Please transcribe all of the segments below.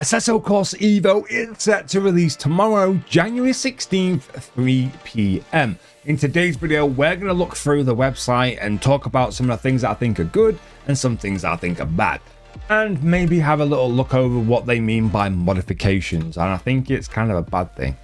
Assetto Corsa EVO is set to release tomorrow, January 16th, 3 p.m. In today's video, we're going to look through the website and talk about some of the things that I think are good and some things that I think are bad. And maybe have a little look over what they mean by modifications. And I think it's kind of a bad thing.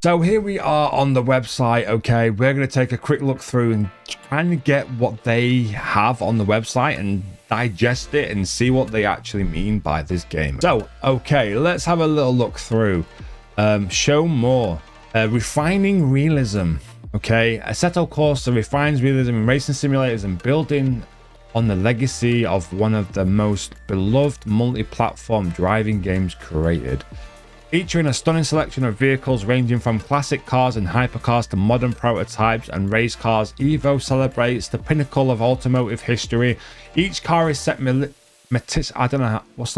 So here we are on the website. Okay, we're going to take a quick look through and try and get what they have on the website and digest it and see what they actually mean by this game. So, okay, let's have a little look through. Show more. Refining realism. Okay, Assetto Corsa refines realism in racing simulators and building on the legacy of one of the most beloved multi-platform driving games created. Featuring a stunning selection of vehicles ranging from classic cars and hypercars to modern prototypes and race cars, EVO celebrates the pinnacle of automotive history. Each car is set I don't know what's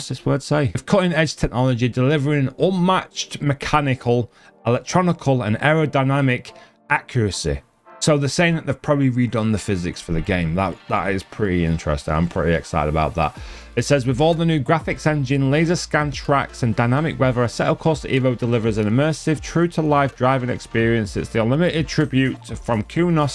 this word say? With cutting-edge technology, delivering unmatched mechanical, electronical, and aerodynamic accuracy. So they're saying that they've probably redone the physics for the game. That is pretty interesting. I'm pretty excited about that. It says, with all the new graphics engine, laser scan tracks, and dynamic weather, Assetto Corsa EVO delivers an immersive, true-to-life driving experience. It's the unlimited tribute from Kunos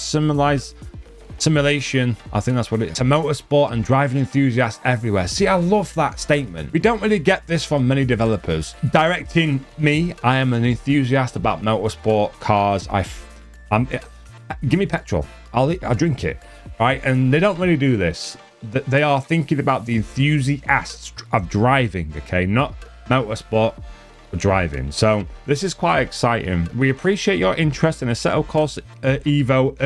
simulation, I think that's what it is, to motorsport and driving enthusiasts everywhere. See, I love that statement. We don't really get this from many developers. Directing me, I am an enthusiast about motorsport, cars. Give me petrol, I'll drink it, right? And they don't really do this. They are thinking about the enthusiasts of driving, okay, not motorsport, but driving. So this is quite exciting. We appreciate your interest in Assetto Corsa EVO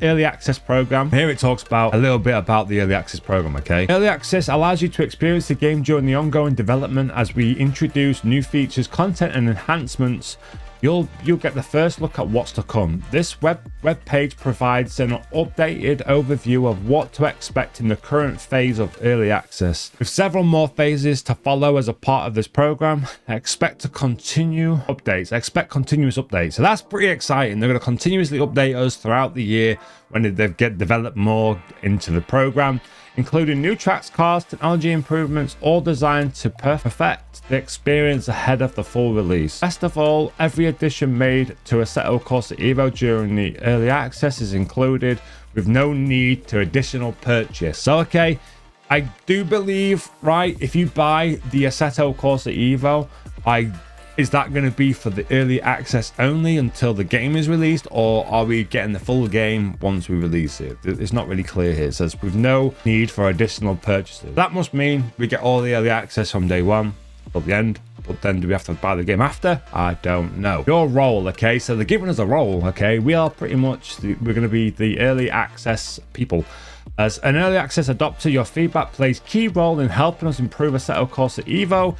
early access program. Here it talks about a little bit about the early access program. Okay, early access allows you to experience the game during the ongoing development as we introduce new features, content, and enhancements. You'll get the first look at what's to come. This web page provides an updated overview of what to expect in the current phase of early access. With several more phases to follow as a part of this program, expect continuous updates. So that's pretty exciting. They're going to continuously update us throughout the year when they develop more into the program, including new tracks, cars, technology improvements, all designed to perfect the experience ahead of the full release. Best of all, every addition made to Assetto Corsa EVO during the early access is included with no need to additional purchase. So, okay, I do believe, right, if you buy the Assetto Corsa EVO, is that going to be for the early access only until the game is released, or are we getting the full game once we release it? It's not really clear here. It says with no need for additional purchases. That must mean we get all the early access from day one till the end, but then do we have to buy the game after? I don't know. Your role, okay, so they're giving us a role, okay? We are pretty much we're going to be the early access people. As an early access adopter, your feedback plays key role in helping us improve Assetto Corsa EVO.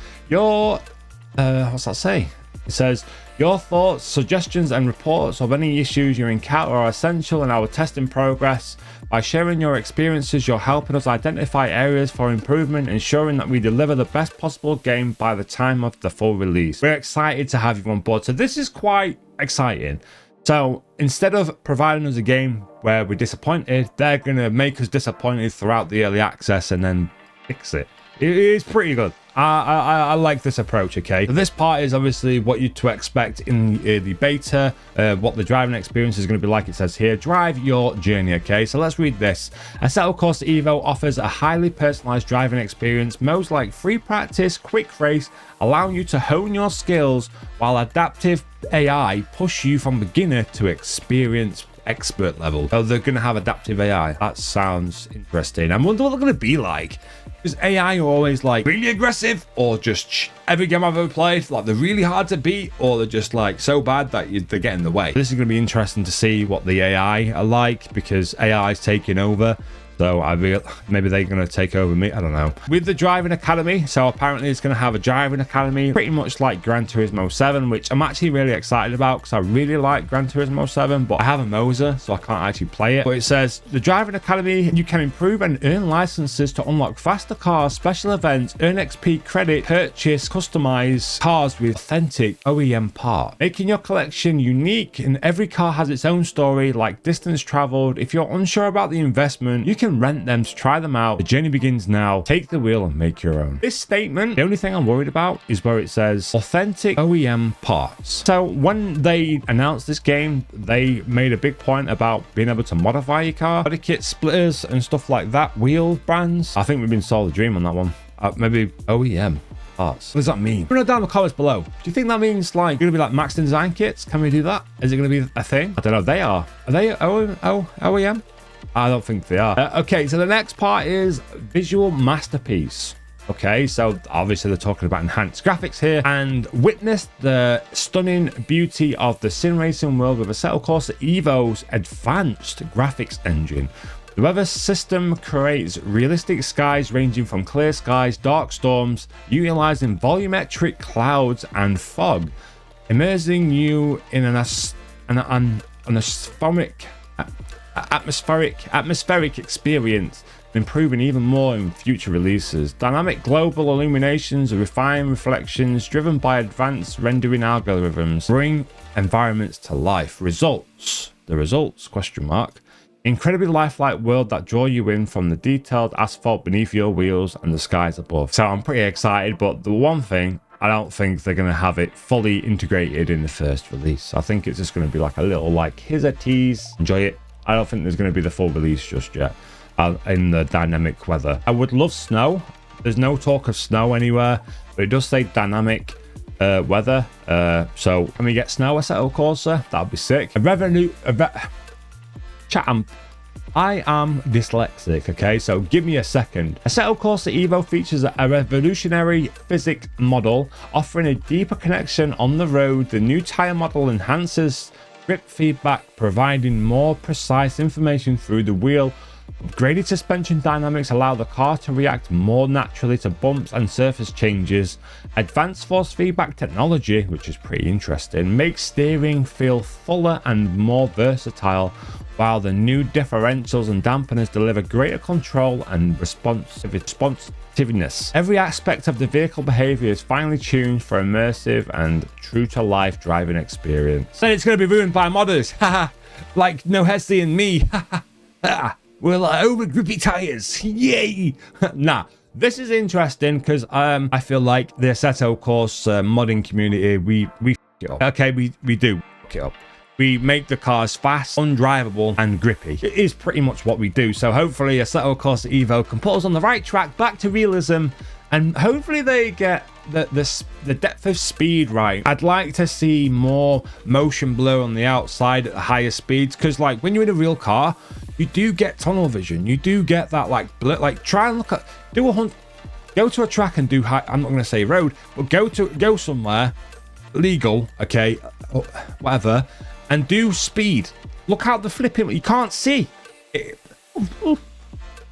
What's that say? It says, your thoughts, suggestions, and reports of any issues you encounter are essential in our testing progress. By sharing your experiences, you're helping us identify areas for improvement, ensuring that we deliver the best possible game by the time of the full release. We're excited to have you on board. So this is quite exciting. So instead of providing us a game where we're disappointed, they're going to make us disappointed throughout the early access and then fix it. It is pretty good. I like this approach. Okay, so this part is obviously what you to expect in the early beta, what the driving experience is going to be like. It says here, drive your journey. Okay, so let's read this. Assetto Corsa EVO offers a highly personalized driving experience. Modes like free practice, quick race, allowing you to hone your skills, while adaptive AI push you from beginner to experience expert level. So they're going to have adaptive AI. That sounds interesting. I wonder what they're going to be like. Is AI always like really aggressive, or just every game I've ever played, like they're really hard to beat, or they're just like so bad that they get in the way? This is going to be interesting to see what the AI are like, because AI is taking over. So maybe they're going to take over me. I don't know. With the driving academy, so apparently it's going to have a driving academy, pretty much like Gran Turismo 7, which I'm actually really excited about because I really like Gran Turismo 7, but I have a Moser, so I can't actually play it. But it says the driving academy, you can improve and earn licenses to unlock faster cars, special events, earn XP credit, purchase, customize cars with authentic OEM parts, making your collection unique. And every car has its own story, like distance traveled. If you're unsure about the investment, you can rent them to try them out. The journey begins now. Take the wheel and make your own. This statement, the only thing I'm worried about is where it says authentic OEM parts. So when they announced this game, they made a big point about being able to modify your car, body kit splitters and stuff like that, wheel brands. I think we've been sold a dream on that one. Maybe OEM parts. What does that mean? Let me know down in the comments below. Do you think that means like gonna be like Max Design kits? Can we do that? Is it gonna be a thing? I don't know. They are they OEM? I don't think they are. Okay, so the next part is visual masterpiece. Okay, so obviously they're talking about enhanced graphics here, and witness the stunning beauty of the sim racing world with Assetto Corsa EVO's advanced graphics engine. The weather system creates realistic skies ranging from clear skies, dark storms, utilizing volumetric clouds and fog, immersing you in an atmospheric experience, improving even more in future releases. Dynamic global illuminations, refined reflections driven by advanced rendering algorithms bring environments to life. The results question mark. Incredibly lifelike world that draw you in from the detailed asphalt beneath your wheels and the skies above. So I'm pretty excited, but the one thing, I don't think they're going to have it fully integrated in the first release. I think it's just going to be like a little like, here's a tease, enjoy it. I don't think there's going to be the full release just yet in the dynamic weather. I would love snow. There's no talk of snow anywhere, but it does say dynamic weather. So can we get snow Assetto Corsa? That'd be sick. I am dyslexic, okay? So give me a second. Assetto Corsa EVO features a revolutionary physics model, offering a deeper connection on the road. The new tire model enhances grip feedback, providing more precise information through the wheel. Upgraded suspension dynamics allow the car to react more naturally to bumps and surface changes. Advanced force feedback technology, which is pretty interesting, makes steering feel fuller and more versatile, while the new differentials and dampeners deliver greater control and responsiveness. Every aspect of the vehicle behavior is finely tuned for immersive and true-to-life driving experience. Then it's going to be ruined by modders, like No Hesi and me. We're over grippy tires, yay! Nah, this is interesting because I feel like the Assetto Corsa modding community, we f it up. Okay, we do f it up. We make the cars fast, undrivable, and grippy. It is pretty much what we do. So hopefully Assetto Corsa EVO can put us on the right track, back to realism, and hopefully they get the depth of speed right. I'd like to see more motion blur on the outside at the higher speeds, because like when you're in a real car, you do get tunnel vision. You do get that like blur. Like try and look at, go to a track and do high. I'm not going to say road, but go somewhere legal, okay, whatever, and do speed. Look out the flipping, you can't see. You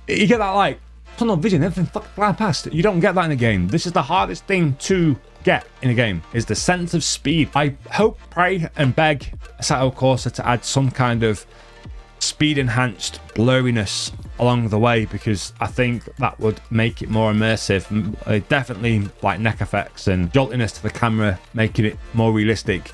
get that like tunnel vision, everything flying past. You don't get that in a game. This is the hardest thing to get in a game, is the sense of speed. I hope, pray and beg Assetto Corsa to add some kind of speed enhanced blurriness along the way, because I think that would make it more immersive. Definitely like neck effects and joltiness to the camera, making it more realistic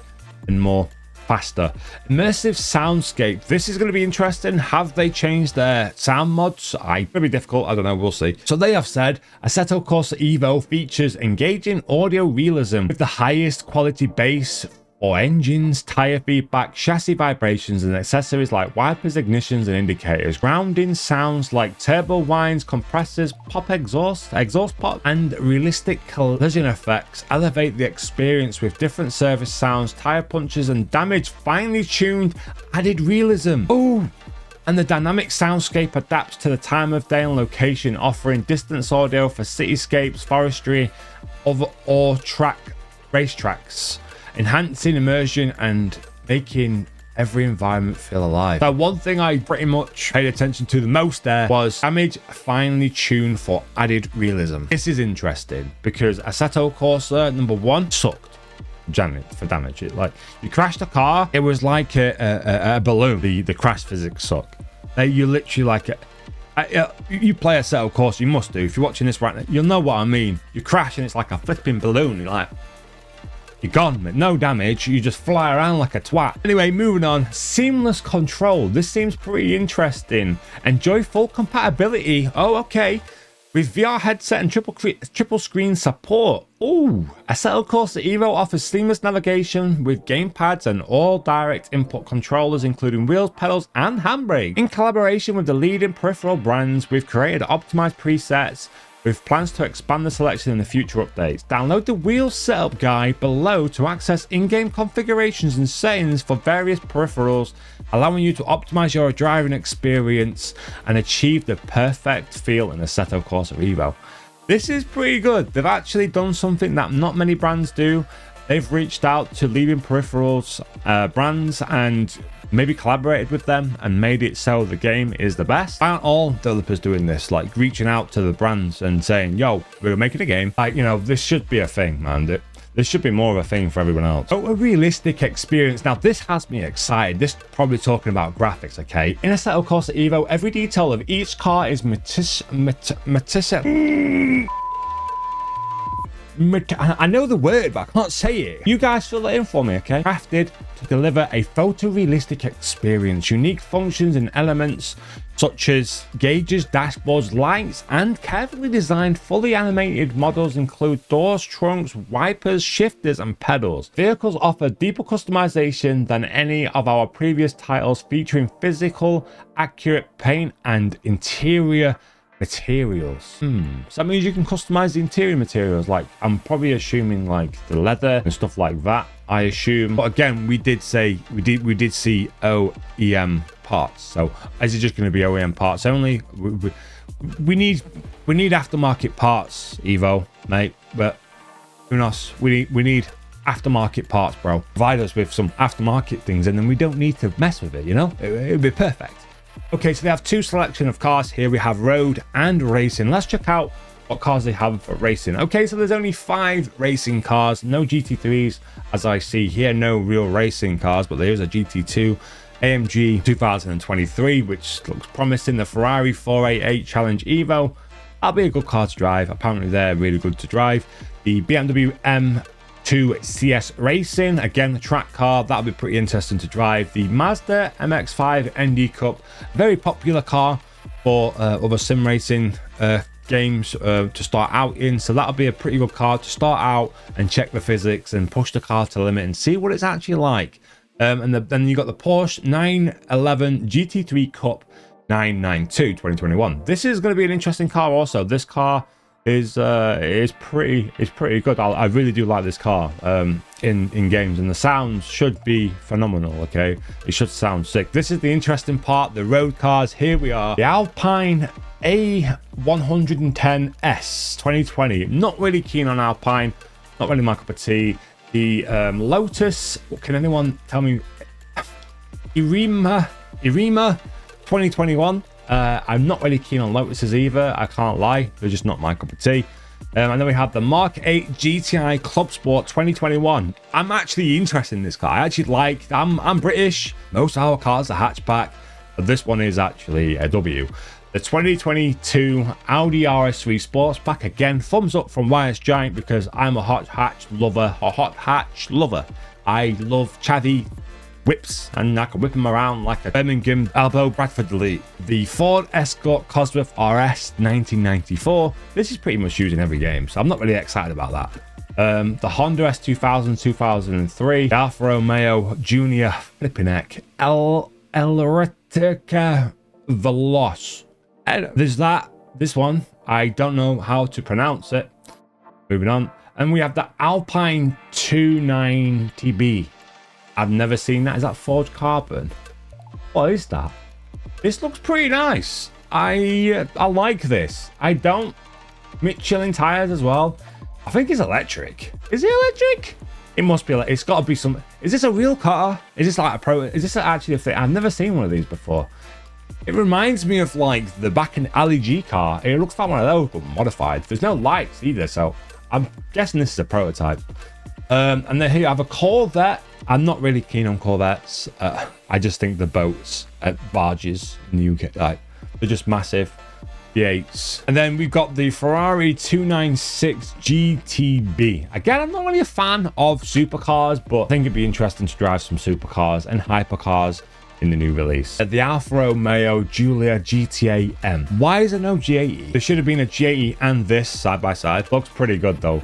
and more faster. Immersive soundscape. This is going to be interesting. Have they changed their sound mods? It's going to be difficult. I don't know. We'll see. So they have said Assetto Corsa EVO features engaging audio realism with the highest quality bass or engines, tire feedback, chassis vibrations, and accessories like wipers, ignitions, and indicators. Grounding sounds like turbo whines, compressors, pop exhaust pop, and realistic collision effects elevate the experience with different service sounds, tire punches, and damage. Finely tuned added realism. Oh! And the dynamic soundscape adapts to the time of day and location, offering distance audio for cityscapes, forestry, or racetracks, enhancing immersion and making every environment feel alive. So one thing I pretty much paid attention to the most there was damage finely tuned for added realism. This is interesting because Assetto Corsa #1 sucked for damage. It, like, you crashed a car, it was like a balloon. The crash physics suck. You literally like you play Assetto Corsa, you must do. If you're watching this right now, you'll know what I mean. You crash and it's like a flipping balloon. You're like, you're gone with no damage. You just fly around like a twat. Anyway, moving on. Seamless control. This seems pretty interesting. Enjoy full compatibility. Oh, okay. With VR headset and triple screen support. Ooh, Assetto Corsa EVO offers seamless navigation with gamepads and all direct input controllers, including wheels, pedals, and handbrake. In collaboration with the leading peripheral brands, we've created optimized presets with plans to expand the selection in the future updates. Download the wheel setup guide below to access in-game configurations and settings for various peripherals, allowing you to optimize your driving experience and achieve the perfect feel in Assetto Corsa EVO. This is pretty good. They've actually done something that not many brands do. They've reached out to leading peripherals brands and maybe collaborated with them and made it so the game is the best. Aren't all developers doing this, like reaching out to the brands and saying, yo, we're making a game, like, you know, this should be a thing, man. This should be more of a thing for everyone else. So a realistic experience. Now this has me excited. This probably talking about graphics, okay? In Assetto Corsa EVO, every detail of each car is I know the word, but I can't say it. You guys fill it in for me, okay? Crafted to deliver a photorealistic experience. Unique functions and elements such as gauges, dashboards, lights, and carefully designed fully animated models include doors, trunks, wipers, shifters, and pedals. Vehicles offer deeper customization than any of our previous titles, featuring physical, accurate paint and interior materials. So that means you can customize the interior materials. Like, I'm probably assuming like the leather and stuff like that, I assume. But again, we did see OEM parts. So is it just going to be OEM parts only? We need aftermarket parts, Evo, mate. But who knows? We need aftermarket parts, bro. Provide us with some aftermarket things, and then we don't need to mess with it. You know, it'd be perfect. Okay, so they have two selection of cars here. We have road and racing. Let's check out what cars they have for racing. Okay, so there's only 5 racing cars, no GT3s as I see here, no real racing cars, but there is a GT2 AMG 2023, which looks promising. The Ferrari 488 Challenge Evo, that'll be a good car to drive. Apparently they're really good to drive. The BMW M2 CS Racing, again the track car, that'll be pretty interesting to drive. The Mazda MX-5 ND Cup, very popular car for other sim racing games to start out in, so that'll be a pretty good car to start out and check the physics and push the car to the limit and see what it's actually like. And then you got the Porsche 911 GT3 Cup 992 2021. This is going to be an interesting car also. This car is pretty good. I really do like this car in games, and the sounds should be phenomenal. Okay, it should sound sick. This is the interesting part, the road cars. Here we are, the Alpine A110S 2020. Not really keen on Alpine, not really my cup of tea. The Lotus, can anyone tell me? Irima 2021. I'm not really keen on Lotuses either, I can't lie. They're just not my cup of tea. And then we have the Mark 8 GTI Club Sport 2021. I'm actually interested in this car. I actually like, I'm British. Most of our cars are hatchback, but this one is actually a W. The 2022 Audi RS3 Sportsback, again, thumbs up from YS Giant because I'm a hot hatch lover. I love chatty whips, and I can whip them around like a Birmingham elbow Bradford Elite. The Ford Escort Cosworth RS 1994. This is pretty much used in every game, so I'm not really excited about that. The Honda S2000 2003, the Alfa Romeo Junior flipping heck, Elretica Veloce. And there's this one, I don't know how to pronounce it. Moving on, and we have the Alpine 290B. I've never seen that. Is that forged carbon? What is that? This looks pretty nice. I like this. I don't. Michelin tires as well. I think it's electric. Is it electric? It must be like, it's got to be some. Is this a real car? Is this like a pro? Is this actually a thing? I've never seen one of these before. It reminds me of like the back in Ali G car. It looks like one of those, but modified. There's no lights either, so I'm guessing this is a prototype. And then here you have a Corvette. I'm not really keen on Corvettes. I just think the boats at barges in the UK, like, they're just massive. V8s. And then we've got the Ferrari 296 GTB. Again, I'm not really a fan of supercars, but I think it'd be interesting to drive some supercars and hypercars in the new release. The Alfa Romeo Giulia GTA M. Why is there no G80? There should have been a G80 and this side by side. Looks pretty good though.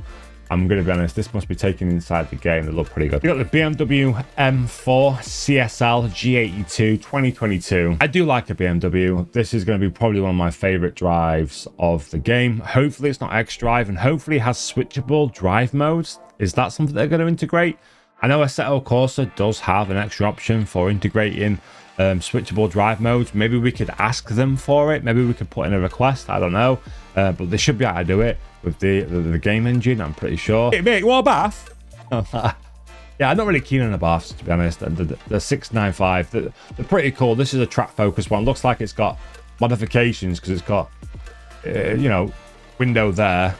I'm going to be honest, this must be taken inside the game. They look pretty good. We got the BMW M4 CSL G82 2022. I do like a BMW. This is going to be probably one of my favorite drives of the game. Hopefully it's not X Drive, and hopefully it has switchable drive modes. Is that something they're going to integrate? I know Assetto Corsa does have an extra option for integrating switchable drive modes. Maybe we could ask them for it. Maybe we could put in a request. I don't know. But they should be able to do it with the game engine, I'm pretty sure. Hey, mate, you want a bath? Yeah, I'm not really keen on the baths, to be honest. The 695, they're pretty cool. This is a track focus one. Looks like it's got modifications because it's got, you know, window there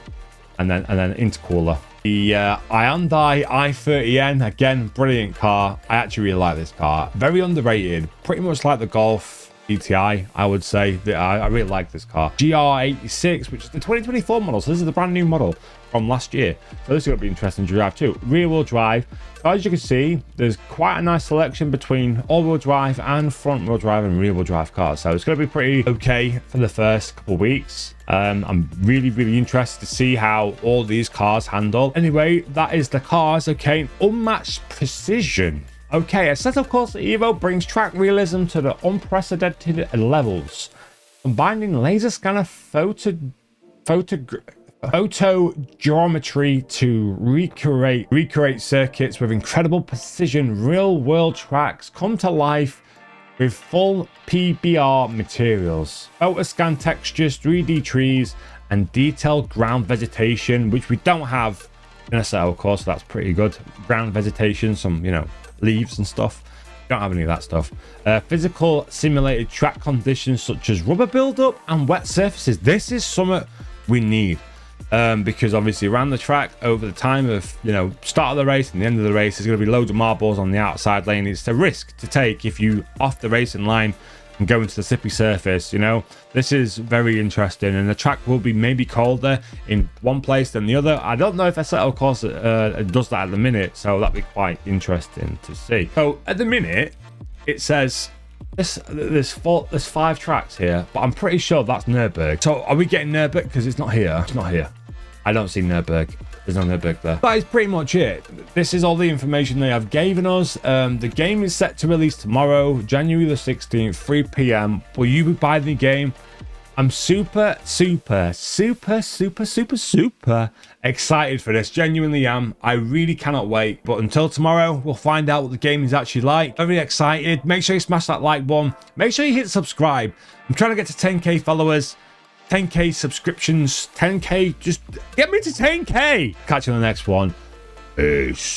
and then intercooler. The Hyundai i30N, again, brilliant car. I actually really like this car. Very underrated, pretty much like the Golf GTI, I would say. I really like this car. GR86, which is the 2024 model, so this is the brand new model from last year. So this is going to be interesting to drive too. Rear wheel drive. So as you can see, there's quite a nice selection between all-wheel drive and front-wheel drive and rear-wheel drive cars. So it's going to be pretty okay for the first couple of weeks. I'm really interested to see how all these cars handle. Anyway, that is the cars. Okay, unmatched precision. Okay, Assetto Corsa EVO brings track realism to the unprecedented levels, combining laser scanner photo geometry to recreate circuits with incredible precision. Real world tracks come to life with full PBR materials, photo scan textures, 3D trees, and detailed ground vegetation, which we don't have in Assetto Corsa. That's pretty good. Ground vegetation, some, you know, leaves and stuff. Don't have any of that stuff. Physical simulated track conditions such as rubber buildup and wet surfaces. This is something we need, because obviously around the track over the time of, you know, start of the race and the end of the race, there's going to be loads of marbles on the outside lane. It's a risk to take if you off the racing line and go into the slippy surface. You know, this is very interesting, and the track will be maybe colder in one place than the other. I don't know if Assetto Corsa does that at the minute, so that'd be quite interesting to see. So at the minute it says there's 5 tracks here, but I'm pretty sure that's Nürburgring. So are we getting Nürburgring? Because it's not here. It's not here. I don't see Nürburgring. There's no Nürburgring there. That is pretty much it. This is all the information they have given us. The game is set to release tomorrow, January the 16th, 3 p.m. Will you be buying the game? I'm super excited for this. Genuinely am. I really cannot wait. But until tomorrow, we'll find out what the game is actually like. Very excited. Make sure you smash that like button. Make sure you hit subscribe. I'm trying to get to 10k followers, 10k subscriptions, 10k. Just get me to 10k. Catch you on the next one. Peace.